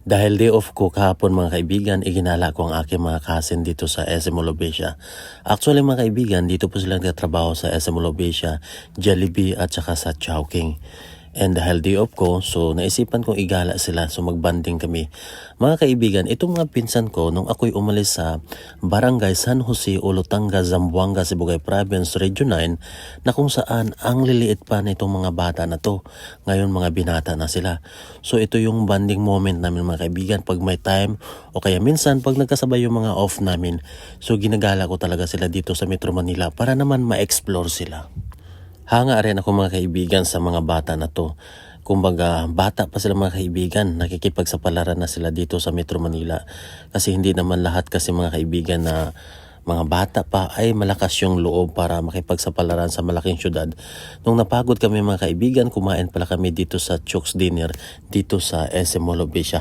Dahil day off ko kahapon mga kaibigan, iginala ko ang aking mga cousin dito sa SM Olobesia. Actually mga kaibigan, dito po sila nagtatrabaho sa SM Olobesia, Jollibee at saka sa Chowking. And dahil day off ko, so naisipan kong igala sila, so magbanding kami. Mga kaibigan, itong mga pinsan ko, nung ako'y umalis sa Barangay San Jose, Olotanga, Zamboanga, Sibugay Province, Region 9, na kung saan ang liliit pa nitong mga bata na to. Ngayon mga binata na sila. So ito yung bonding moment namin mga kaibigan pag may time o kaya minsan pag nagkasabay yung mga off namin. So ginagala ko talaga sila dito sa Metro Manila para naman ma-explore sila. Hanga rin ako mga kaibigan sa mga bata na to. Kumbaga bata pa sila mga kaibigan, nakikipagsapalaran na sila dito sa Metro Manila. Kasi hindi naman lahat kasi mga kaibigan na mga bata pa ay malakas yung loob para makipagsapalaran sa malaking syudad. Nung napagod kami mga kaibigan, kumain pala kami dito sa Chooks Dinner dito sa SM Olobesia.